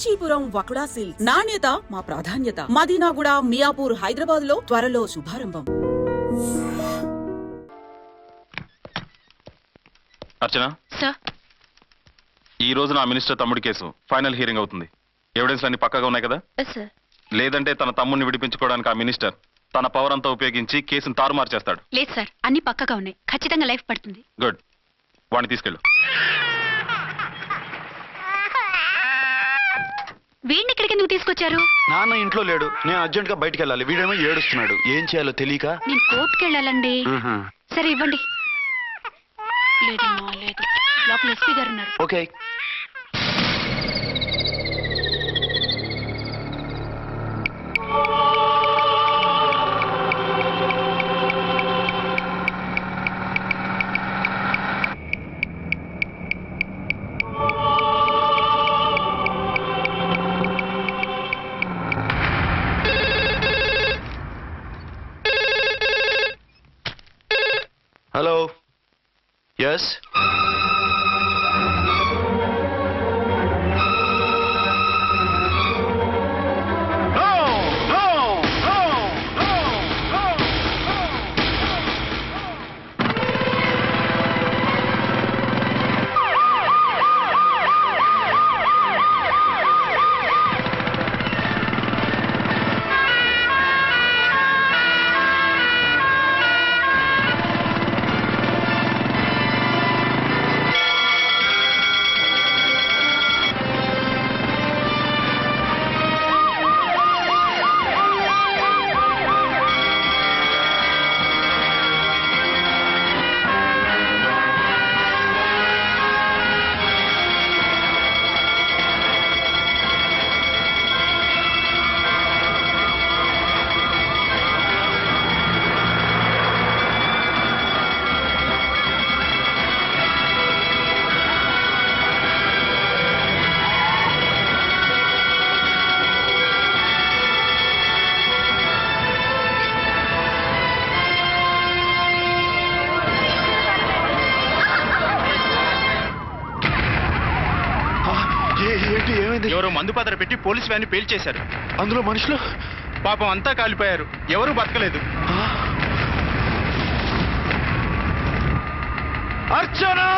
Kanchipuram వకుడా silks. నాణ్యత మా ప్రాధాన్యత. మదీనాగూడ, మియాపూర్, హైదరాబాద్ లో త్వరలో శుభారంభం. అర్చన సార్, ఈ రోజు నా మినిస్టర్ తమ్ముడి కేసు ఫైనల్ హియరింగ్ అవుతుంది. ఎవిడెన్స్ అన్ని పక్కగా ఉన్నాయి కదా? సార్. లేదంటే తన తమ్ముడిని విడిపించుకోవడానికి ఆ మినిస్టర్ తన పవర్ అంతా ఉపయోగించి కేసును తారుమారు చేస్తాడు. లేదు సార్, అన్ని పక్కగా ఉన్నాయి. ఖచ్చితంగా లైఫ్ పడుతుంది. గుడ్, వాడిని తీసుకెళ్ళు. వీడిని ఇక్కడికి ఎందుకు తీసుకొచ్చారు? నాన్న ఇంట్లో లేడు, నేను అర్జెంట్ గా బయటికి వెళ్ళాలి. వీడేమో ఏడుస్తున్నాడు, ఏం చేయాలో తెలియక. నేను కోర్టుకి వెళ్ళాలండి. సరే ఇవ్వండి. లేదమ్మా లేదు, లోపల ఎస్పీ గారు ఉన్నారు. ఓకే. Hello, yes. ఎవరో మందు పాత్ర పెట్టి పోలీస్ వ్యాన్ పేల్చేశారు. అందులో మనుషులు పాపం అంతా కాలిపోయారు, ఎవరు బతకలేదు. అర్చనా!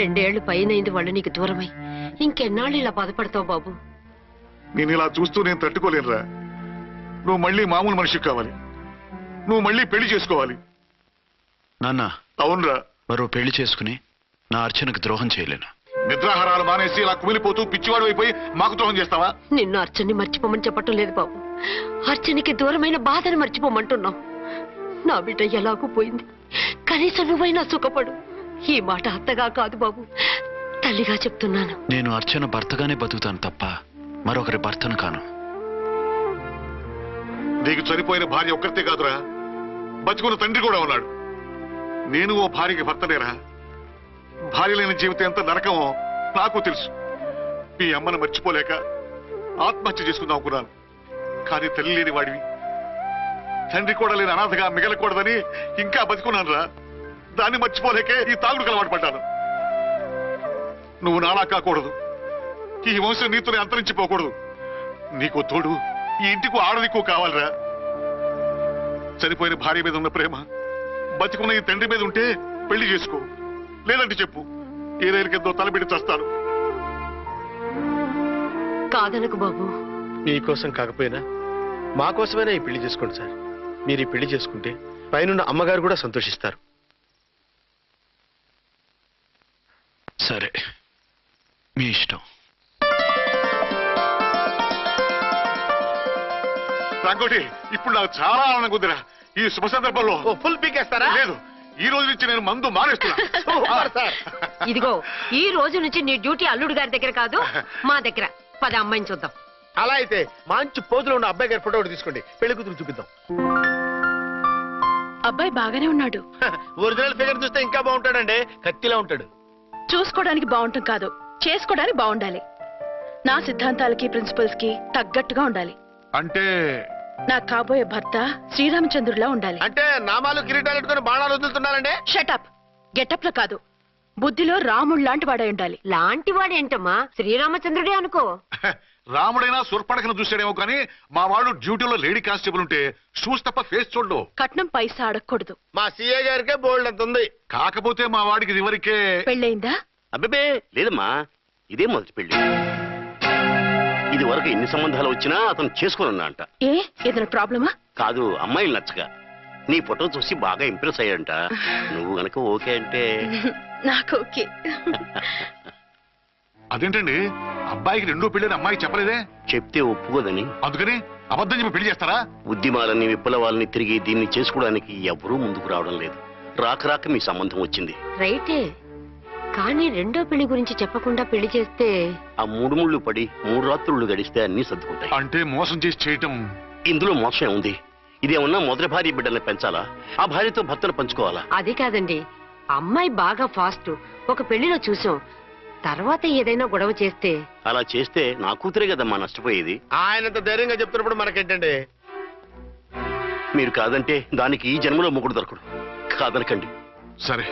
రెండేళ్లు పైనైంది వాళ్ళు నీకు దూరమై. ఇంకెన్నాళ్ళు ఇలా బాధపడతావు బాబు? నేను ఇలా చూస్తూ నేను తట్టుకోలేనురా. నువ్వు మళ్ళీ మామూలు మనిషి కావాలి, నువ్వు మళ్ళీ పెళ్లి చేసుకోవాలి. నాన్న, అవునరా, మరో పెళ్లి చేసుకుని నా అర్చనకు ద్రోహం చేయలేను. నిద్రాహారాలు మానేసి ఇలా కుమిలిపోతూ పిచ్చివాడు అయిపోయి మాకు ద్రోహం చేస్తావా? నిన్ను అర్చన్ని మర్చిపోమని చెప్పటం లేదు బాబు. అర్చనికి దూరమైన బాధను మర్చిపోమంటున్నావు. నా బిడ్డ ఎలాగూ పోయింది, కనీసం నువ్వైనా సుఖపడు. ఈ మాట అత్తగా కాదు బాబు, తల్లిగా చెప్తున్నాను. నేను అర్చన భర్తగానే బతుకుతాను తప్ప మరొకరి భర్తను కాను. నీకు చనిపోయిన భార్య ఒక్కరితే కాదురా, బతుకున్న తండ్రి కూడా ఉన్నాడు. నేను ఓ భార్యకి భర్తనేరా. భార్య లేని జీవితం ఎంత నరకమో నాకు తెలుసు. మీ అమ్మను మర్చిపోలేక ఆత్మహత్య చేసుకుందాం అనుకున్నాను. కానీ తల్లి లేని వాడివి, తండ్రి కూడా లేని అనాథగా మిగలకూడదని ఇంకా బతుకున్నాను రా. దాన్ని మర్చిపోలేకే ఈ తాగుడు అలవాటు పడ్డాను. నువ్వు నాలా కాకూడదు, ఈ వంశం నీతోనే అంతరించిపోకూడదు. నీకు తోడు ఈ ఇంటికి ఆడదిక్కు కావాలిరా. చనిపోయిన భార్య మీద ఉన్న ప్రేమ బతికున్న ఈ తండ్రి మీద ఉంటే పెళ్లి చేసుకో, లేదంటే చెప్పు, ఏ రైలు కిందో తలబెట్టి చేస్తాను. కాదనకు బాబు. మీకోసం కాకపోయినా మా కోసమైనా ఈ పెళ్లి చేసుకోండి సార్. మీరు ఈ పెళ్లి చేసుకుంటే పైనున్న అమ్మగారు కూడా సంతోషిస్తారు. సరే, మీ ఇష్టం. రంగోటి, ఇప్పుడు నాకు చాలా ఆనందంగా ఉందిరా. ఈ శుభ సందర్భంలో ఓ ఫుల్ పీకేస్తారా? లేదు, ఈ రోజు నుంచి నేను మందు మానేస్తున్నా. Super sir. ఇదిగో ఈ రోజు నుంచి నీ డ్యూటీ అల్లుడు గారి దగ్గర కాదు మా దగ్గర. పద అమ్మాయిని చూద్దాం. అలా అయితే మంచి పోజులో ఉన్న అబ్బాయి గారి ఫోటో ఒకటి తీసుకోండి, పెళ్లి కూతురు చూపిద్దాం. అబ్బాయి బాగానే ఉన్నాడు. ఒరిజినల్ ఫిగర్ చూస్తే ఇంకా బాగుంటాడండి, కత్తిలా ఉంటాడు. చూసుకోవడానికి బాగుంటాం కాదు, చేసుకోవడానికి బాగుండాలి. నా సిద్ధాంతాలకి ప్రిన్సిపల్స్ కి తగ్గట్టుగా ఉండాలి. అంటే నాకు కాబోయే భర్త శ్రీరామచంద్రుడిలా ఉండాలి. అంటే నామాలు కిరీటాలు పెట్టుకుని బాణాలు వదులుతున్నారండి. షటప్. గెటప్ లో కాదు, బుద్ధిలో రాముడు లాంటి వాడై ఉండాలి. లాంటి వాడేంటమ్మా, శ్రీరామచంద్రుడే అనుకో. రాముడైనా సుర్పడకను చూసాడేమో కానీ మా వాడు డ్యూటీలో లేడీ కానిస్టేబుల్ ఉంటే షూస్ తప్ప ఫేస్ చూడడు. కట్నం పైసా అడగకూడదు. మా సీఏ గారికే బోల్డ్ అంత ఉంది. కాకపోతే మా వాడికి ఇదివరకే పెళ్ళయిందా? అబ్బే లేదమ్మా, ఇదే మొదటి పెళ్లి. ఇది వరకు ఎన్ని సంబంధాలు వచ్చినా అతను చేసుకున్నా అంట. ఏ ఏదైనా ప్రాబ్లమా? కాదు, అమ్మాయిలు నచ్చగా నీ ఫోటో చూసి బాగా ఇంప్రెస్ అయ్యంట. నువ్వు గనక ఓకే అంటే నాకు ఓకే. అదేంటండి, అబ్బాయికి రెండో పెళ్ళని అమ్మాయికి చెప్పలేదే? చెప్తే ఒప్పుకోదని. అందుకని అబద్ధం చెప్పి పెళ్లి చేస్తారా? ఉద్యమాలని విప్లవాలని తిరిగి దీన్ని చేసుకోవడానికి ఎవరూ ముందుకు రావడం లేదు. రాక రాక మీ సంబంధం వచ్చింది. రైటే, కానీ రెండో పెళ్లి గురించి చెప్పకుండా పెళ్లి చేస్తే ఆ 3 ముళ్ళు పడి 3 రాత్రులు గడిస్తే అన్ని సర్దుకుంటాయి. అంటే మోసం చేసి చేయటం. ఇందులో మోసం ఉంది. ఇదేమన్నా మొదటి భార్య బిడ్డల్ని పెంచాలా, ఆ భార్యతో భర్తను పంచుకోవాలా? అది కాదండి, అమ్మాయి బాగా ఫాస్ట్. ఒక పెళ్లిలో చూసాం, తర్వాత ఏదైనా గొడవ చేస్తే అలా చేస్తే నా కూతురే కదమ్మా నష్టపోయేది. ఆయనంత ధైర్యంగా చెప్తున్నప్పుడు మనకేంటండి? మీరు కాదంటే దానికి ఈ జన్మలో మొగుడు దొరకడు. కాదనకండి. సరే,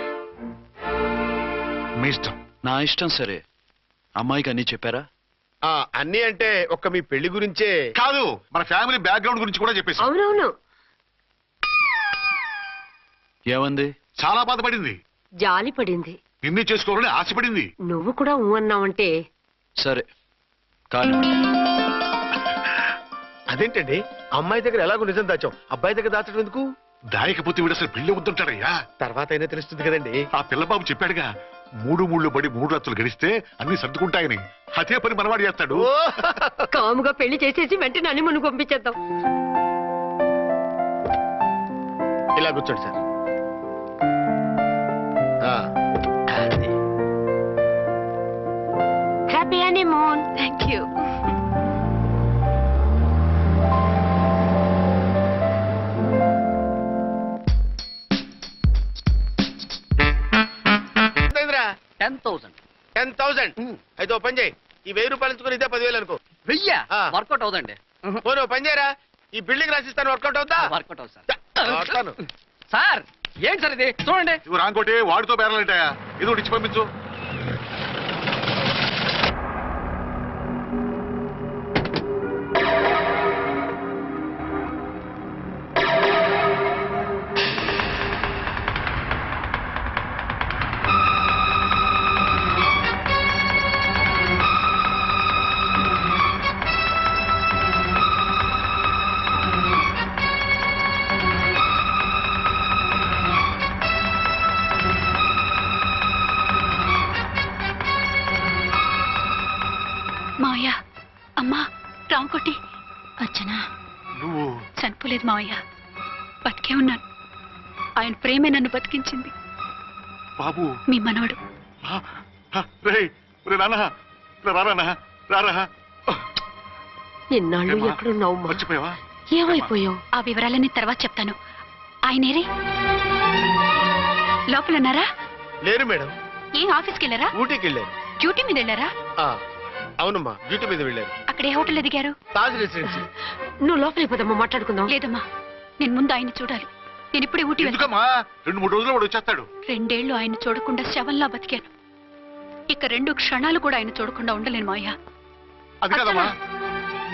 మీ ఇష్టం. నా ఇష్టం. సరే, అమ్మాయికి అన్ని చెప్పారా? అన్ని అంటే ఒక్క మీ పెళ్లి గురించే కాదు, మన ఫ్యామిలీ బ్యాక్గ్రౌండ్ గురించి కూడా చెప్పేసి. అవునవును, ఏమంది? చాలా బాధపడింది, జాలి పడింది. నిన్నే చేసుకోవాలని ఆశపడింది. నువ్వు కూడా ఊ అన్నావంటే సరే కానీ అదేంటండి, అమ్మాయి దగ్గర ఎలాగో నిజం దాచాం, అబ్బాయి దగ్గర దాచడం ఎందుకు? దాయకపోతే వీడు అసలు పెళ్లి వద్దుంటాడయ్యా. తర్వాత అయినా తెలుస్తుంది కదండి. ఆ పిల్లబాబు చెప్పాడుగా, 3 ముళ్ళు పడి 3 రాత్రులు గడిస్తే అన్ని సర్దుకుంటాయని. అదే పని మనవాడు చేస్తాడు. ఓ! కాముగా పెళ్లి చేసేసి వెంటనే అని మును పంపించేద్దాం. ఇలా కూర్చోండి సార్. అది. Happy honeymoon. Thank you. ఎంతైందిరా? 10,000. 10,000. అయితే ఓ పని చేయి, ఈ 1000 రూపాయలు ఇచ్చుకుని ఇదే 10,000 అనుకో. వెయ్యా? ఆ. వర్కౌట్ అవుదండి. పోనీ ఓ పని చేయరా, ఈ బిల్డింగ్ రాసిస్తాను, వర్కౌట్ అవుతా? వర్కౌట్ అవుతుంది సార్. వస్తాను. సార్ ఏంటి సార్ ఇది? చూడండి. ఇవి రాంకోటి వాడితో బేరాలంటాయా? ఇది ఒకటి ఇచ్చి పంపించు. మావయ్య, అమ్మా, రాంకోటి. అర్చన నువ్వు చనిపోలేదు మావయ్య, బతికే ఉన్నాను. ఆయన ప్రేమే నన్ను బతికించింది. బాబు, మీ మనవడు. నాన్న రారా, రారా. ఇన్నాళ్ళు ఎక్కడున్నావు? మర్చిపోయావా? ఏమైపోయావు? ఆ వివరాలన్నీ తర్వాత చెప్తాను. ఆయనేరే లోపలన్నారా? లేరు మేడం, ఏ ఆఫీస్కి వెళ్ళారా? ఊటీకి వెళ్ళారు. డ్యూటీ మీద వెళ్ళారా? అవునమ్మా, డ్యూటీ మీద వెళ్ళారు. అక్కడ ఏ హోటల్ ఎదిగారు? తాజ్ రెసిడెన్సీ. నువ్వు లోపలికి పోదమ్మా, మాట్లాడుకుందాం. లేదమ్మా, నేను ముందు ఆయన్ని చూడాలి. నేను ఇప్పుడే ఊటీ వెళ్తాను. ఎందుకమ్మా? 2-3 రోజుల్లో వాడు వచ్చేస్తాడు. 2 ఏళ్లు ఆయన చూడకుండా శవంలా బతికాను. ఇక 2 క్షణాలు కూడా ఆయన చూడకుండా ఉండలేను మావయ్య. అది కదమ్మా.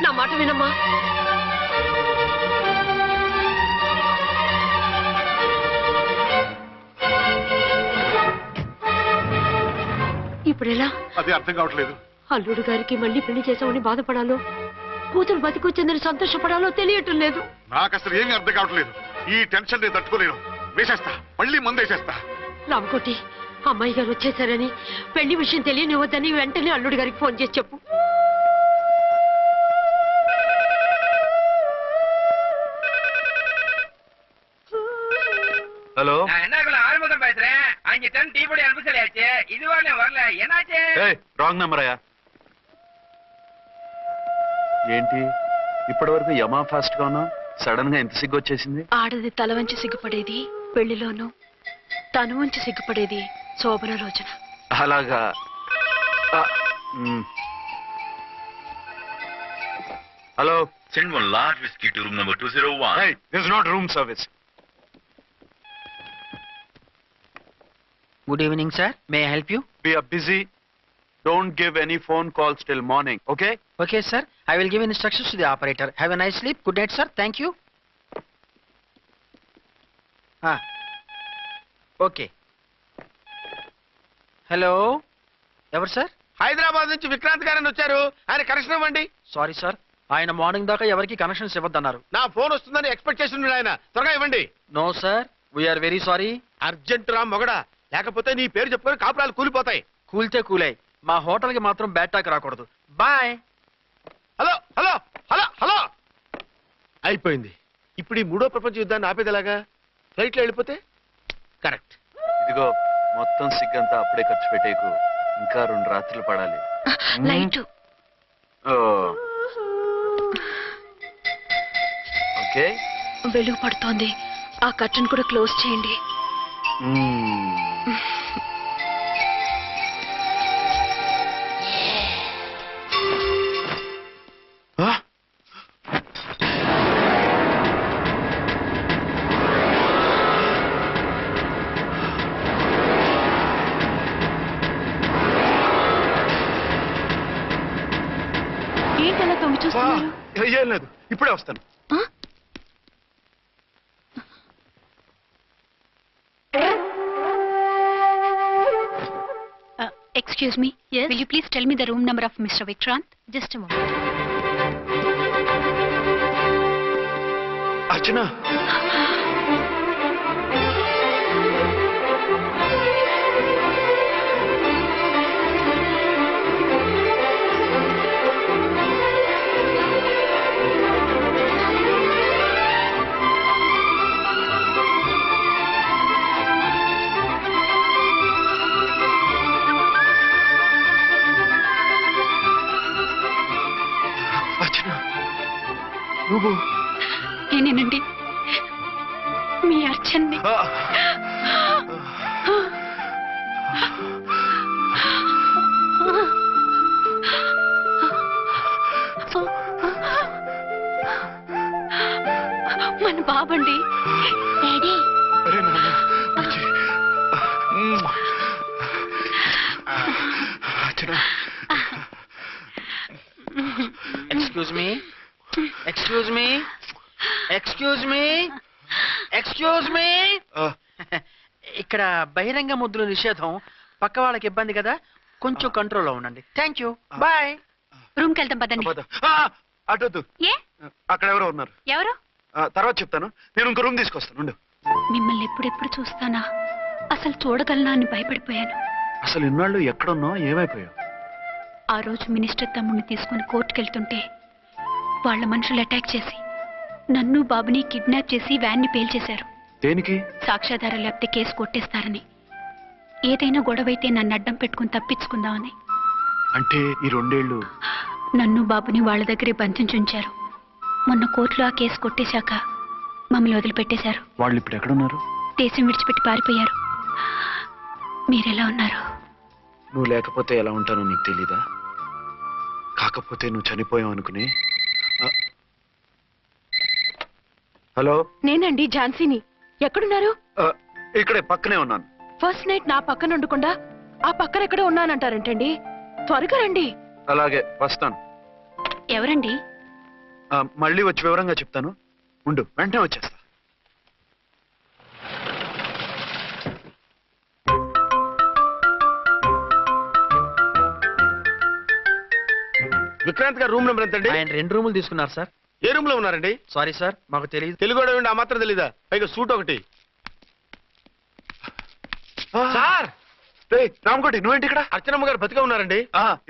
నా మాట వినమ్మా. ఇప్పుడెలా? అది అర్థం కావట్లేదు. అల్లుడు గారికి మళ్ళీ పెళ్లి చేసామని బాధపడాలో, కూతురు బతికొచ్చిందని సంతోషపడాలో తెలియటం లేదు. నాకు అసలు ఏమీ అర్థం కావట్లేదు. ఈ టెన్షన్ నేను తట్టుకోలేను. వేసేస్తా, మళ్ళీ మందేసేస్తా. రామకోటి, అమ్మాయి గారు వచ్చేసారని, పెళ్లి విషయం తెలియనివ్వద్దని వెంటనే అల్లుడు గారికి ఫోన్ చేసి చెప్పు. ஹலோ நான் என்ன ஆறுமுகம் பேசுறேன். அங்க டன் டீ பொடி அனுப்ப சொல்லியாச்சு. இது வரல வரல. என்னாச்சு? ఏయ్ రాంగ్ నెంబర్ అయ్యా. ఏంటి ఇప్పటి వరకు యమా ఫాస్ట్ గా ఉన్నావు, సడన్ గా ఎంత సిగ్గు వచ్చేసింది? ఆడది తల వంచి సిగ్గుపడేది పెళ్లిలోనూ, తను వంచి సిగ్గుపడేది శోభన రోజున. అలాగా. Hello. Send one large whiskey to room number 201. Hey, this is not room service. Good evening, sir. May I help you? We are busy. Don't give any phone calls till morning, okay? Okay, sir. I will give instructions to the operator. Have a nice sleep. Good night, sir. Thank you. Okay. Hello. ఎవరు sir? Hyderabad నుంచి విక్రాంత్ గారని వచ్చారు. ఆయన connection ఇవ్వండి. Sorry sir, ఆయన morning దాకా ఎవరికి connections ఇవ్వద్దన్నారు. నా ఫోన్ వస్తుందని ఎక్స్పెక్ట్ చేస్తున్నాడు ఆయన. త్వరగా ఇవ్వండి. No sir, we are very sorry. Urgent రా మొగడా, లేకపోతే నీ పేరు చెప్పుకొని కాపురాలు కూలిపోతాయి. కూల్తే కూలాయి, మా హోటల్కి మాత్రం బ్యాడ్ టాక్ రాకూడదు. Bye. Hello hello hello hello. అయిపోయింది. ఇప్పుడు ఈ మూడో ప్రపంచ యుద్ధాన్ని ఆపేది ఎలాగా? ఫ్లైట్లో వెళ్ళిపోతే కరెక్ట్. ఇదిగో మొత్తం సిగ్గంతా అప్పుడే ఖర్చు పెట్టేకు, ఇంకా 2 రాత్రులు పడాలి. Light okay. వెలుగు పడుతోంది, ఆ కర్టన్ కూడా క్లోజ్ చేయండి. ఏంటలా తొంగి చూస్తున్నారు? ఏం లేదు, ఇప్పుడే వస్తాను. Excuse me. Yes. Will you please tell me the room number of Mr. Vikrant? Just a moment. అర్చన, నువ్వు నేనేనండి, మీ అర్చన్ని. మన బాబండి. డాడీ. అరే నాన్న, Archana. Excuse me, excuse me, excuse me, excuse me. ఇక్కడ బహిరంగ ముద్దుల నిషేధం, పక్క వాళ్ళకి ఇబ్బంది కదా, కొంచెం కంట్రోల్లో ఉండండి. Thank you. బాయ్. రూమ్కి వెళ్తాం పదండి. అటొద్దు, ఏ? అక్కడ ఎవరో ఉన్నారు. ఎవరు? తర్వాత చెప్తాను. నేను ఇంకో రూమ్ తీసుకొస్తాను, ఉండు. మిమ్మల్ని ఎప్పుడెప్పుడు చూస్తానా, అసలు చూడగలనా అని భయపడిపోయాను. అసలు ఇన్నాళ్ళు ఎక్కడున్నావు, ఏమైపోయావు? ఆ రోజు మినిస్టర్ తమ్ముడిని తీసుకుని కోర్టుకెళ్తుంటే వాళ్ళ మనుషులు అటాక్ చేసి నన్ను బాబుని కిడ్నాప్ చేసి వ్యాన్ని పేల్చేశారు. దేనికి? సాక్ష్యాధారం లేకపోతే కేసు కొట్టేస్తారని. ఏదైనా గొడవైతే నన్ను అడ్డం పెట్టుకుని తప్పించుకుందామని. అంటే ఈ 2 ఏళ్ళు నన్ను బాబుని వాళ్ళ దగ్గరే బంధించుంచారు. మొన్న కోర్టులో ఆ కేసు కొట్టేశాక మమ్మల్ని వదిలిపెట్టేశారు. వాళ్ళు ఇప్పుడు ఎక్కడున్నారు? దేశం విడిచిపెట్టి పారిపోయారు. మీరెలా ఉన్నారు? నువ్వు లేకపోతే ఎలా ఉంటానో నీకు తెలీదా? కాకపోతే నువ్వు చనిపోయావు అనుకుని. హలో, నేనండి ఝాన్సీని. ఎక్కడున్నారు? ఇక్కడే పక్కనే ఉన్నాను. ఫస్ట్ నైట్ నా పక్కన ఉండకుండా ఆ పక్కన ఎక్కడో ఉన్నానంటారేంటండి? త్వరగా రండి. అలాగే వస్తాను. ఎవరండి? మళ్ళీ వచ్చి వివరంగా చెప్తాను, ఉండు, వెంటనే వచ్చేస్తా. విక్రాంత్ గారు రూమ్ నెంబర్ ఎంతండి? ఆయన 2 రూములు తీసుకున్నారు సార్. ఏ రూమ్ లో ఉన్నారండి? సారీ సార్, మాకు తెలియదు. తెలుగు ఆ మాత్రం తెలీదా? పైగా సూట్ ఒకటి. సార్, రామకోటి, నువ్వేంటి ఇక్కడ? అర్చనమ్మ గారు బతిగా ఉన్నారండి.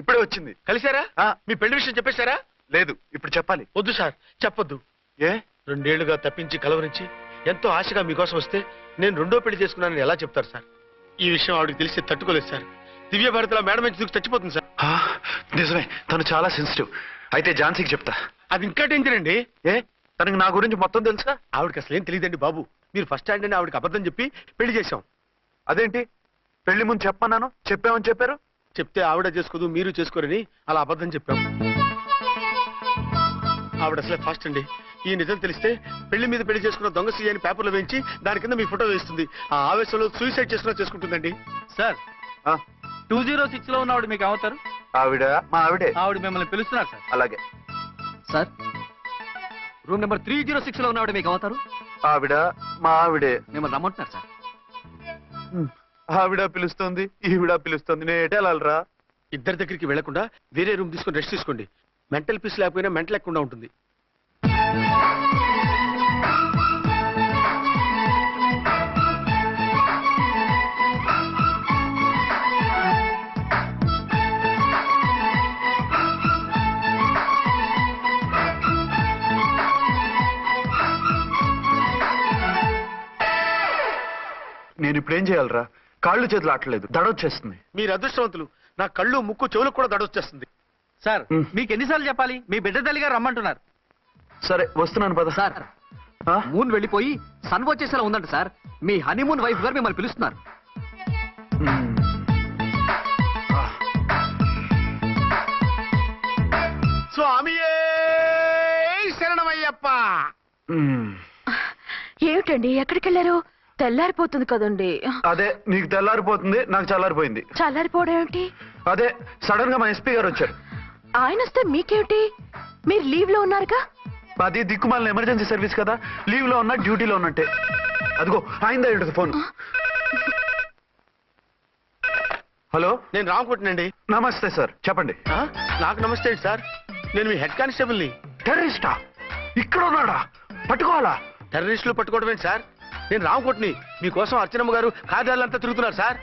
ఇప్పుడే వచ్చింది. కలిసారా? మీ పెళ్లి విషయం చెప్పేశారా? లేదు, ఇప్పుడు చెప్పాలి. వద్దు సార్, చెప్పొద్దు. ఏ? 2 ఏళ్లుగా తప్పించి కలవరించి ఎంతో ఆశగా మీకోసం వస్తే నేను రెండో పెళ్లి చేసుకున్నానని ఎలా చెప్తారు సార్? ఈ విషయం ఆవిడకి తెలిసి తట్టుకోలేదు సార్. దివ్య భారతిలో మేడం నుంచి దూకి చచ్చిపోతుంది సార్. ఆ, నిజమే, తను చాలా సెన్సిటివ్. అయితే ఝాన్సీకి చెప్తా. అది ఇంకా డేంజర్ అండి. ఏ, తనకి నా గురించి మొత్తం తెలుసా? ఆవిడకి అసలు ఏం తెలియదండి బాబు. మీరు ఫస్ట్ స్టాండ్ అని ఆవిడకి అబద్ధం చెప్పి పెళ్లి చేశాం. అదేంటి, పెళ్లి ముందు చెప్పన్నాను, చెప్పామని చెప్పారు. చెప్తే ఆవిడ చేసుకోదు, మీరు చేసుకోరని అలా అబద్ధం చెప్పాం. ఆవిడ అసలే ఫాస్ట్ అండి. ఈ నిజం తెలిస్తే పెళ్లి మీద పెళ్లి చేసుకున్న దొంగ సీ అని పేపర్లో వేయించి దాని కింద మీ ఫోటో వేస్తుంది. ఆ ఆవేశంలో సూసైడ్ చేసుకుంటుందండి. సార్, 206 లో ఉన్నవాడు మీకు అవుతారు. ఆవిడ మా ఆవిడే. ఆవిడ మిమ్మల్ని పిలుస్తున్నారు సార్. అలాగే సార్, రూమ్ నెంబర్ 306 లో ఉన్నవాడు మీకు అవుతారు. ఆవిడ మా ఆవిడే. మిమ్మల్ని రమ్మంటున్నారు సార్. ఆవిడ పిలుస్తుంది, ఈవిడ పిలుస్తుంది, నేను ఎటు వెళ్ళాలరా? ఇద్దరి దగ్గరికి వెళ్లకుండా వేరే రూమ్ తీసుకొని రెస్ట్ తీసుకోండి. మెంటల్ పీస్ లేకపోయినా మెంటల్ లేకుండా ఉంటుంది. నేను ఇప్పుడు ఏం చేయాలరా? కాళ్ళు చేతులు ఆటలేదు, దడొచ్చేస్తుంది. మీరు అదృష్టవంతులు. నా కళ్ళు ముక్కు చెవులకు కూడా దడొచ్చేస్తుంది. సార్, మీకు ఎన్నిసార్లు చెప్పాలి? మీ బిడ్డ తల్లి గారు రమ్మంటున్నారు. సరే వస్తున్నాను పద. సార్, ఆ? మూన్ వెళ్ళిపోయి సన్ వచ్చేసేలా ఉందంట సార్. మీ హనీమూన్ వైఫ్ గారు మిమ్మల్ని పిలుస్తున్నారు. మ్మ్. స్వామియే శరణమయ్యప్ప. మ్మ్. ఏమిటండి ఎక్కడికి వెళ్ళారు? తెల్లారిపోతుంది కదండి. అదే, నీకు తెల్లారిపోతుంది, నాకు చల్లారిపోయింది. చల్లారిపోవడం ఏమిటి? అదే, సడన్ గా మా ఎస్పీ గారు వచ్చారు. ఆయన వస్తే మీకేమిటి? మీరు లీవ్ లో ఉన్నారుగా. అది దిక్కుమాలిన ఎమర్జెన్సీ సర్వీస్ కదా, లీవ్ లో ఉన్నా డ్యూటీలో ఉన్నట్టే. అదిగో ఆయనదా ఉంటుంది ఫోన్. హలో, నేను రామకుంటునండి. నమస్తే సార్, చెప్పండి. నాకు నమస్తే అండి సార్. నేను మీ హెడ్ కానిస్టేబుల్ని. టెర్రరిస్టా? ఇక్కడ ఉన్నాడా? పట్టుకోవాలా? టెర్రరిస్టులు పట్టుకోవడం ఏంటి సార్? నేను రామకోట్ని. మీకోసం అర్చనమ్మ గారు కార్యాలంతా తిరుగుతున్నారు సార్.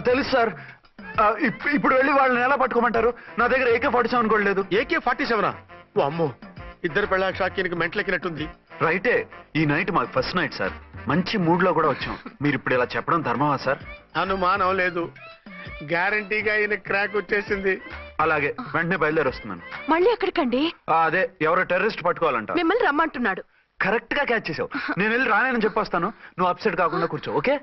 తెలుసు సార్. ఇప్పుడు వెళ్ళి వాళ్ళని ఎలా పట్టుకోమంటారు? నా దగ్గర AK-47 కూడా లేదు. AK-47? ఓ అమ్మో, ఇద్దరు పెళ్ళ షాకీనికి మెంట్లెక్కినట్టుంది. రైటే, ఈ నైట్ మాకు ఫస్ట్ నైట్ సార్. మంచి మూడ్ లో కూడా వచ్చాం. మీరు ఇప్పుడు ఇలా చెప్పడం ధర్మమా సార్? అనుమానం లేదు. గ్యారంటీగా ఈయన క్రాక్ వచ్చేసింది. అలాగే, వెంటనే బయలుదేరి వస్తున్నాను. మళ్ళీ ఎక్కడికండి? అదే, ఎవరో టెర్రరిస్ట్ పట్టుకోవాలంట. మిమ్మల్ని రమ్మంటున్నాడు. కరెక్ట్ గా క్యాచ్ చేసావు. నేను వెళ్ళి రానని చెప్పొస్తాను, నువ్వు అప్సెట్ కాకుండా కూర్చో, ఓకే?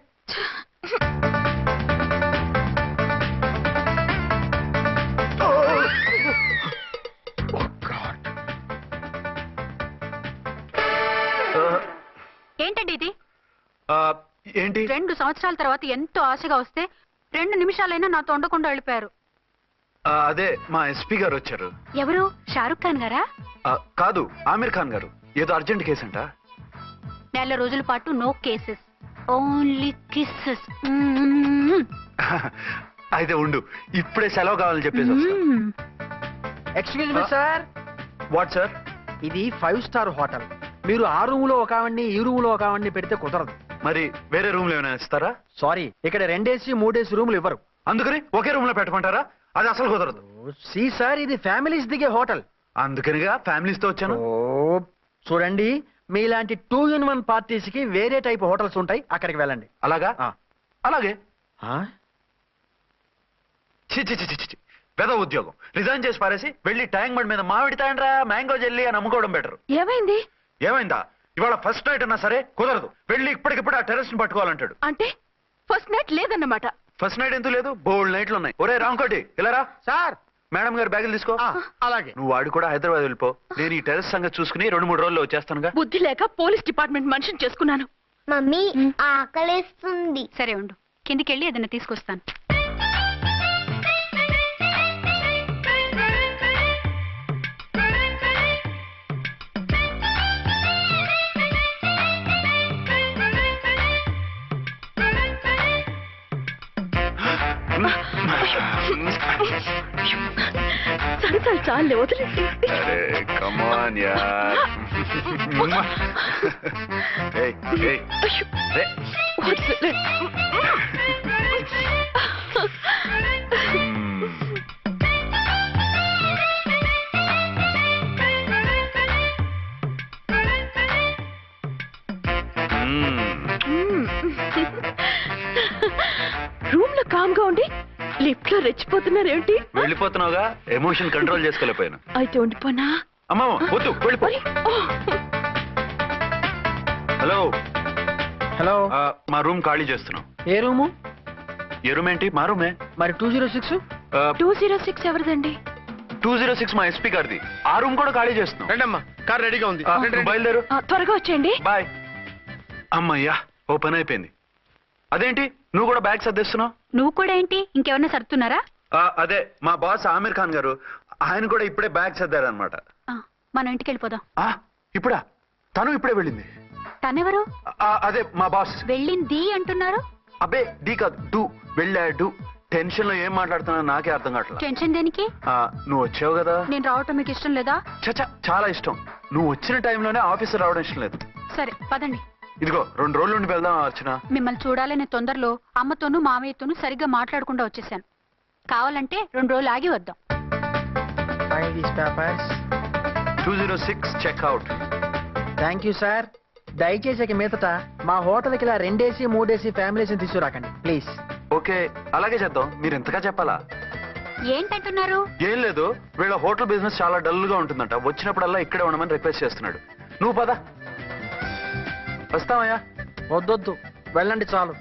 ఏంటండి ఇది? ఏంటి? 2 సంవత్సరాల తర్వాత ఎంతో ఆశగా వస్తే 2 నిమిషాలైనా నాతో ఉండకుండా వెళ్ళిపోయారు. అదే, మా ఎస్పీ గారు వచ్చారు. ఎవరు? షారుఖ్ ఖాన్ గారా? కాదు, ఆమీర్ ఖాన్ గారు. ఏదో అర్జెంట్ కేసు అంట. 4 రోజుల పాటు నో కేసెస్, ఓన్లీ కిస్సెస్. అయితే ఉండు, ఇప్పుడే సెలవు కావాలని చెప్పేసి excuse me sir. What sir? ఇది 5 స్టార్ హోటల్. మీరు ఆ రూమ్ లో ఒక ఆవిడ్ని, ఈ రూమ్ లో ఒక ఆవిడ్ని పెడితే కుదరదు. మరి వేరే రూమ్ లో ఏమైనా ఇస్తారా? సారీ, ఇక్కడ 2 AC 3 AC రూములు ఇవ్వరు. అందుకని ఒకే రూమ్ లో పెట్టమంటారా? అది అసలు కుదరదు. సి సార్, ఇది ఫ్యామిలీస్ దిగే హోటల్. అందుకనిగా ఫ్యామిలీస్ తో వచ్చాను. చూడండి, మీలాంటి 2 in 1 పార్టీస్ కి వేరే టైప్ హోటల్స్ ఉంటాయి, అక్కడికి వెళ్ళండి. అలాగా? అలాగే. ఆ? చి చి చి చి చి. పెద్ద ఉద్యోగం రిజైన్ చేసి పారేసి వెళ్ళి ట్యాంక్ బండ్ మీద మామిడి తాండ్రా మ్యాంగో జెల్లీ అని అమ్ముకోవడం బెటర్. ఏమైంది? ఏమైందా? ఇవాళ ఫస్ట్ నైట్ అన్నా సరే కుదరదు. వెళ్ళి ఇప్పటికిప్పుడు ఆ టెర్రస్ ని పట్టుకోవాలంటాడు. అంటే ఫస్ట్ నైట్ లేదన్నమాట. ఫస్ట్ నైట్ ఎందుకు లేదు? బోల్డ్ నైట్లు ఉన్నాయి. ఒరే రాంకోటి, ఇలారా. సార్, మేడం గారు బ్యాగులు తీసుకో. అలాగే. నువ్వు వాడు కూడా హైదరాబాద్ వెళ్ళిపో. నేను ఈ టెర్రస్ సంగతి చూసుకుని 2-3 రోజుల్లో వచ్చేస్తానుగా. బుద్ధి లేక పోలీస్ డిపార్ట్మెంట్ మనిషిని చేసుకున్నాను. మమ్మీ ఆకలేస్తుంది. సరే ఉండు, కిందికెళ్ళి ఏదైనా తీసుకొస్తాను. సరే సరే, చాలే, వదిలేసి. అరే కమాన్ యార్. ఏయ్ ఏయ్ రే. వదిలే. కామ్ గా ఉండి లిఫ్ట్ లో రెచ్చిపోతున్నారేంటి? వెళ్ళిపోతున్నావుగా, ఎమోషన్ కంట్రోల్ చేసుకోలేకపోయాను. అయితే ఉండిపోనా? అమ్మా వద్దు, వెళ్ళిపో. అరే, ఓ. హలో, హలో, మా రూమ్ ఖాళీ చేస్తున్నాం. ఏ రూము? ఏ రూమ్ ఏంటి? మా రూమే. మరి 206? 206 ఎవరిదండి? 206 మా ఎస్పీ గారిది. ఆ రూమ్ కూడా ఖాళీ చేస్తున్నాం. రండమ్మా, కార్ రెడీగా ఉంది. రండి, బయలుదేరు. త్వరగా వచ్చేయండి. బాయ్. అమ్మయ్యా, ఓ పని అయిపోయింది. అదేంటి నువ్వు కూడా బ్యాగ్ సర్దేస్తున్నావు? నువ్వు కూడా ఏంటి, ఇంకెవరన్నా సర్దుతున్నారా? అదే మా బాస్ ఆమీర్ ఖాన్ గారు, ఆయన కూడా ఇప్పుడే బ్యాగ్ సర్దారనమాట. మనం ఇంటికి వెళ్ళిపోదాం. ఇప్పుడా? తను ఇప్పుడే వెళ్ళింది. తనెవరు? అదే మా బాస్. వెళ్ళింది అంటున్నారు. అబ్బే డీ కాదు, డూ. వెళ్ళాడు. టెన్షన్ లో ఏం మాట్లాడుతున్నా నాకే అర్థం కావట్లేదు. టెన్షన్ దేనికి? నువ్వు వచ్చావు కదా. నేను రావటం మీకు ఇష్టం లేదా? చచ్చా, చాలా ఇష్టం. నువ్వు వచ్చిన టైంలోనే ఆఫీసర్ రావడం ఇష్టం లేదు. సరే పదండి. ఇదిగో 2 రోజుల నుండి వెళ్దాం అర్చన. మిమ్మల్ని చూడాలనే తొందరలో అమ్మతోనూ మామయ్యతోనూ సరిగ్గా మాట్లాడకుండా వచ్చేసాను. కావాలంటే 2 రోజులు ఆగి వద్దాం. 206 చెక్అవుట్. Thank you sir. దయచేసి ఇక మీదట మా హోటల్కి ఇలా 2 AC 3 AC ఫ్యామిలీస్ని తీసుకురాకండి ప్లీజ్. ఓకే, అలాగే చేద్దాం. మీరు ఎంతగా చెప్పాలా? ఏంటంటున్నారు? ఏం లేదు, వీళ్ళ హోటల్ బిజినెస్ చాలా డల్ గా ఉంటుందంట. వచ్చినప్పుడల్లా ఇక్కడే ఉండమని రిక్వెస్ట్ చేస్తున్నాడు. నువ్వు పద. వస్తావయ్యా? వద్దొద్దు, వెళ్ళండి చాలు.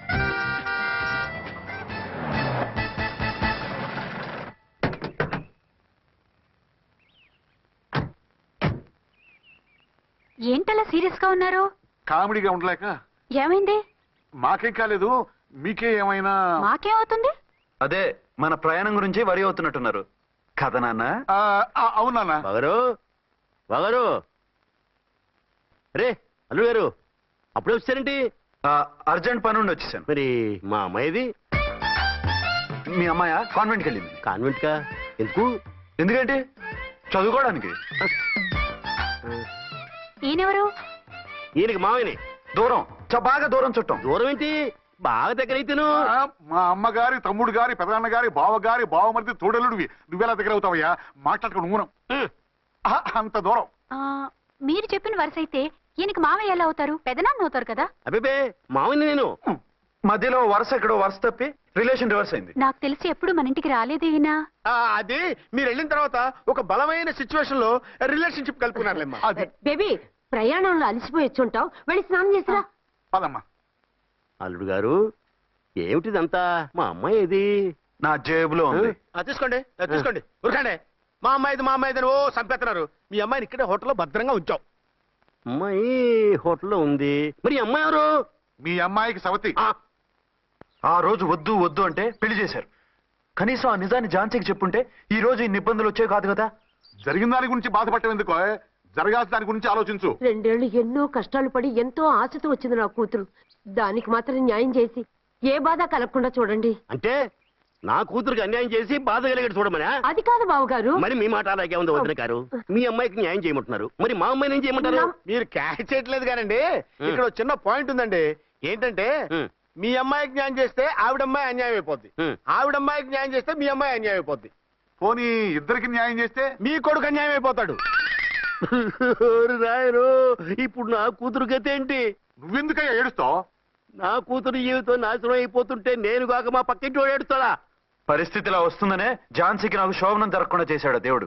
ఏంటలా సీరియస్ గా ఉన్నారు? కామెడీగా ఉండలేక. ఏమైంది? మాకేం కాలేదు, మీకే ఏమైనా? మాకేమవుతుంది? అదే మన ప్రయాణం గురించి వరి అవుతున్నట్టున్నారు కదా నాన్న? అవునా? బాగారు రే అల్లుడు గారు, అప్పుడే వచ్చారేంటి? అర్జెంట్ పని ఉండి వచ్చేసాను. మరి మా అమ్మాయిది? మీ అమ్మాయ కాన్వెంట్కి వెళ్ళింది. కాన్వెంట్ కా? ఎందుకు? ఎందుకంటే చదువుకోవడానికి. ఈయనెవరు? ఈయనకి మామయ్యని. దూరం, బాగా దూరం చుట్టాం. దూరం ఏంటి, బాగా దగ్గర అయితేను. మా అమ్మగారి, తమ్ముడు గారి, పెదనాన్న గారి, బావగారి, బావమరిది, తోడలుడివి. నువ్వెలా దగ్గర అవుతావయ్యా? మాట్లాడుకుని ఊనం. అంత దూరం. మీరు చెప్పిన వరుస అయితే ఈయనకి మామయ్య ఎలా అవుతారు? పెదనాన్న అవుతారు కదా. అబ్బే మామయ్యని నేను. మధ్యలో వరుస ఎక్కడో వరుస తప్పి రిలేషన్ రివర్స్ అయింది. నాకు తెలిసి ఎప్పుడు మన ఇంటికి రాలేదు ఈయన. అది మీరు వెళ్ళిన తర్వాత ఒక బలమైన సిచ్యువేషన్ లో రిలేషన్షిప్ కలుపుకున్నారులేమ్మా. అది బేబీ, ప్రయాణంలో అలసిపోయి వచ్చుంటావు, వెళ్ళి స్నానం చేసిరా. పదమ్మా. అల్లుడు గారు, ఏమిటిదంతా? మా అమ్మాయి ఏది? నా జేబులో ఉంది. తీసుకోండి, తీసుకోండి, ఉరకండి. మా అమ్మాయిది ఓ చంపేస్తున్నారు. మీ అమ్మాయిని ఇక్కడే హోటల్లో భద్రంగా ఉంచాం. అమ్మాయి హోటల్లో ఉంది. మరి అమ్మాయి ఎవరు? మీ అమ్మాయికి సవతి. ఆ రోజు వద్దు వద్దు అంటే పెళ్లి చేశారు. కనీసం ఆ నిజాన్ని ఝాన్సీకి చెప్పుంటే ఈ రోజు ఇన్ని ఇబ్బందులు వచ్చే కాదు కదా. జరిగిన దాని గురించి బాధపడటం ఎందుకో, జరగాల్సిన దాని గురించి ఆలోచించు. 2 ఏళ్ళు ఎన్నో కష్టాలు పడి ఎంతో ఆశతో వచ్చింది నా కూతురు. దానికి మాత్రం న్యాయం చేసి ఏ బాధ కలగకుండా చూడండి. అంటే నా కూతురికి అన్యాయం చేసి బాధ కలిగేది చూడమనా? అది కాదు బావగారు. మరి మీ మాట అలాగే ఉంది వదిన గారు. మీ అమ్మాయికి న్యాయం చేయమంటున్నారు, మరి మా అమ్మాయిని ఏం చేయమంటారు? మీరు క్యాచ్ చేయట్లేదు కానండి. ఇక్కడ ఒక చిన్న పాయింట్ ఉందండి. ఏంటంటే మీ అమ్మాయికి న్యాయం చేస్తే ఆవిడమ్మాయి అన్యాయం అయిపోద్ది, ఆవిడమ్మాయికి న్యాయం చేస్తే మీ అమ్మాయి అన్యాయం అయిపోద్ది. పోనీ ఇద్దరికి న్యాయం చేస్తే మీ కొడుకు అన్యాయం అయిపోతాడు. రాయరు, ఇప్పుడు నా కూతురు గతి ఏంటి? నువ్వెందుకయ్యా ఏడుస్తావు? నా కూతురు జీవితం నాశనం అయిపోతుంటే నేను కాక మా పక్కింటి వాడు ఏడుస్తాడా? పరిస్థితిలా వస్తుందనే ఝాన్సీకి నాకు శోభనం జరగకుండా చేశాడు దేవుడు.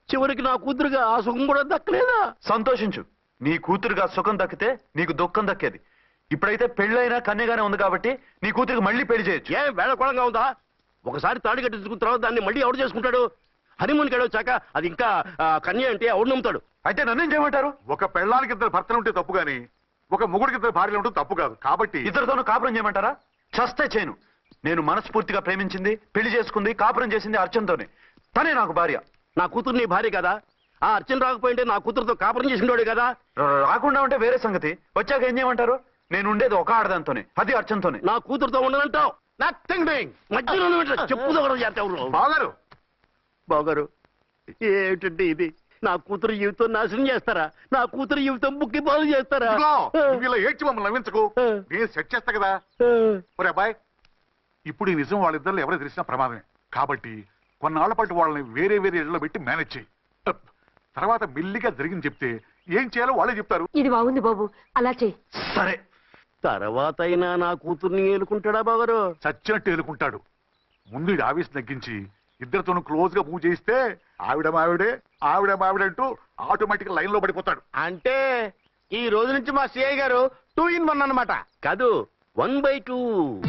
చివరికి నా కూతురుగా ఆ సుఖం కూడా దక్కలేదా? సంతోషించు, నీ కూతురుగా సుఖం దక్కితే నీకు దుఃఖం దక్కేది. ఇప్పుడైతే పెళ్ళైనా కన్యగానే ఉంది కాబట్టి నీ కూతురికి మళ్ళీ పెళ్లి చేయొచ్చు. ఏం వేళకోళంగా ఉందా? ఒకసారి తాడు కట్టించుకున్న తర్వాత దాన్ని మళ్ళీ ఎవడు చేసుకుంటాడు? హనీమూన్కి వెళ్ళొచ్చాక అది ఇంకా కన్య అంటే ఎవడు నమ్ముతాడు? అయితే నన్నేం చేయమంటారు? ఒక పెళ్ళానికి 2 భర్తలు ఉంటే తప్పు గాని ఒక మొగుడికి 2 భార్యలు ఉంటే తప్పు కాదు. కాబట్టి ఇద్దరితోనూ కాపురం చేయమంటారా? చస్తే చేయను. నేను మనస్ఫూర్తిగా ప్రేమించింది, పెళ్లి చేసుకుంది, కాపురం చేసింది అర్చనతోనే. తనే నాకు భార్య. నా కూతురు నీ భార్య కదా? ఆ అర్చన రాకపోయింటే నా కూతురుతో కాపురం చేసినోడే కదా? రాకుండా ఉంటే వేరే సంగతి. వచ్చాక ఏం చేయమంటారు? నేను ఉండేది ఒక ఆడదాంతోనే, అది అర్చనతోనే. నా కూతురుతో ఉండనంటావు? Nothing doing. మధ్యలో చెప్పుదో కూడా చేస్తావు. బాగారు బాగారు, ఏమిటంటే ఇది? నా కూతురు జీవితం నాశనం చేస్తారా? నా కూతురు జీవితం బుక్కి బాగు చేస్తారా? ఇలా ఏడ్చి మమ్మల్ని నవ్వించకు, నేను సెట్ చేస్తా కదా. ఒరే అబ్బాయి, ఇప్పుడు ఈ నిజం వాళ్ళిద్దరు ఎవరో తెలిసినా ప్రమాదమే. కాబట్టి కొన్నాళ్ల పాటు వాళ్ళని వేరే వేరే ఇళ్లలో పెట్టి మేనేజ్ చేయి. తర్వాత మెల్లిగా జరిగింది చెప్తే ఏం చేయాలో వాళ్ళే చెప్తారు. ఇది బాగుంది బాబు, అలా చెయ్యి. సరే, తర్వాత అయినా నా కూతుర్ని ఏలుకుంటాడా బాగారు? చచ్చినట్టు ఎలుకుంటాడు. ముందు ఈ ఆఫీస్ తగ్గించి ఇద్దరితోనూ క్లోజ్ గా మూవ్ చేయిస్తే ఆవిడ మావిడే అంటూ ఆటోమేటిక్ లైన్ లో పడిపోతాడు. అంటే ఈ రోజు నుంచి మా సిఐ గారు 2 in 1 అన్నమాట. కాదు 1/2.